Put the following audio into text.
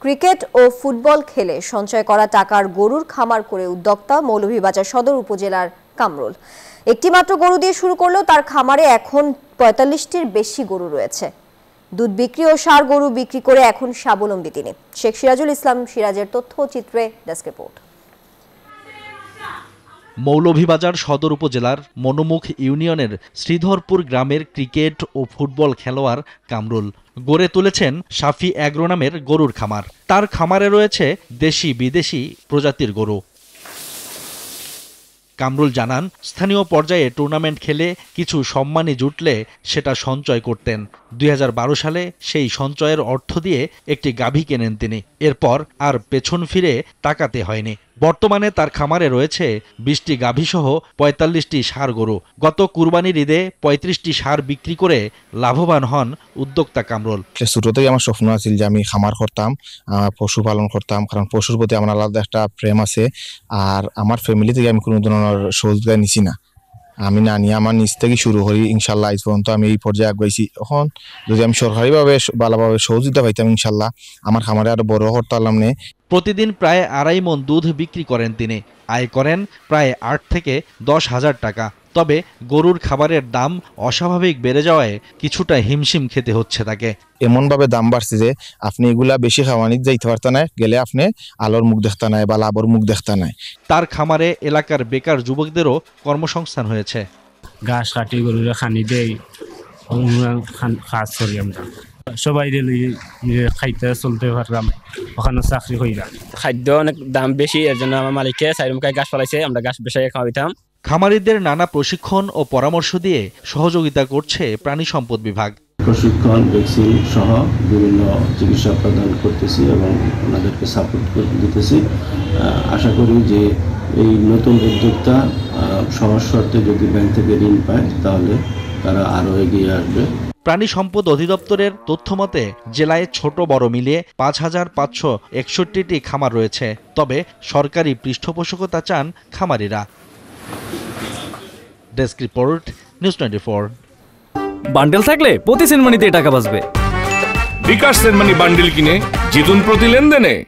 Cricket ও football খেলে সঞ্চয় করা টাকার গরুর খামার করে উদ্যোক্তা মৌলভীবাজার সদর উপজেলার কামরুল। একটি মাত্র গরু দিয়ে শুরু করলেও তার খামারে এখন ৪৫টির বেশি গরু রয়েছে। দুধ বিক্রি ও ষাঁড় গরু বিক্রি করে এখন স্বাবলম্বী তিনি। শেখ সিরাজুল ইসলাম সিরাজের তথ্যচিত্রে ডেস্ক রিপোর্ট। মৌলভীবাজার সদর উপজেলার মনোমুখ ইউনিয়নের শ্রীধরপুর গ্রামের ক্রিকেট ও ফুটবল খেলোয়াড় কামরুল গড়ে তুলেছেন শাফি অ্যাগ্রো নামের গরুর খামার। তার খামারে রয়েছে দেশি বিদেশি প্রজাতির গরু। কামরুল জানান, স্থানীয় পর্যায়ে টুর্নামেন্ট খেলে কিছু সম্মানী জুটলে সেটা সঞ্চয় করতেন। ২০১২ সালে সেই সঞ্চয়ের অর্থ দিয়ে একটি গাভী কেনেন তিনি। এরপর আর পেছন ফিরে তাকাতে হয়নি। বর্তমানে তার খামারে রয়েছে ২০টি গাভীসহ ৪৫টি ষাঁড় গরু। গত কুরবানির ঈদে ৩৫টি ষাঁড় বিক্রি করে লাভবান হন উদ্যোক্তা কামরুল। ছোট থেকে আমার স্বপ্ন আছিল যে আমি খামার করতাম, পশুপালন করতাম, কারণ পশুর প্রতি আমার আলাদা একটা প্রেম আছে। আর আমার ফ্যামিলি থেকে আমি কোনো ধরনের সহযোগিতা নিছি না, আমি না নিয়ে আমার নিজ থেকে শুরু করি। ইনশাল্লাহ আজ পর্যন্ত আমি এই পর্যায়ে আগাইছি। এখন যদি আমি সরকারিভাবে ভালোভাবে সহযোগিতা পাইতাম, ইনশাল্লাহ আমার খামারে আরো বড় করতে পারলাম। প্রতিদিন প্রায় ২.৫ মণ দুধ বিক্রি করেন তিনি। আয় করেন প্রায় ৮ থেকে ১০ হাজার টাকা। তবে গরুর খাবারের দাম অস্বাভাবিক বেড়ে যাওয়ায় কিছুটা হিমশিম খেতে হচ্ছে তাকে। এমনভাবে দাম বাড়ছে যে আপনি এগুলা বেশি খাওয়ানি যাইতে পারতে না, গেলে আপনি আলোর মুখ দেখতে নাই বা লাভর মুখ দেখতে নাই। তার খামারে এলাকার বেকার যুবকদেরও কর্মসংস্থান হয়েছে। ঘাস কাটি গরুর খানি দেই, কাজ করি আমরা সবাই খাইতে চলতে পারলাম। ওখানে চাকরি করিলাম। খাদ্য অনেক দাম বেশি, এর জন্য আমার মালিককে চারিমুখায় ঘাস ফলাইছে, আমরা ঘাস বেশাই খাওয়াইতাম। খামারিদের নানা প্রশিক্ষণ ও পরামর্শ দিয়ে সহযোগিতা করছে প্রাণী সম্পদ বিভাগ। প্রশিক্ষণ, ভ্যাকসিন সহ বিভিন্ন চিকিৎসা প্রদান করতেছি এবং ওনাদেরকে সাপোর্ট দিতেছি। আশা করি যে এই নতুন উদ্যোক্তা সহজ শর্তে যদি ব্যাংক থেকে ঋণ পায় তাহলে তারা আরও এগিয়ে আসবে। প্রাণী সম্পদ অধিদপ্তরের তথ্যমতে জেলায় ছোট বড় মিলিয়ে ৫,৫৬১টি খামার রয়েছে। তবে সরকারি পৃষ্ঠপোষকতা চান খামারিরা। Desk report, news 24। বান্ডেল থাকলে প্রতি সেনমানিতে টাকা বাঁচবে। বিকাশ সেনমানি বান্ডেল কিনে জিতুন প্রতি লেনদেনে।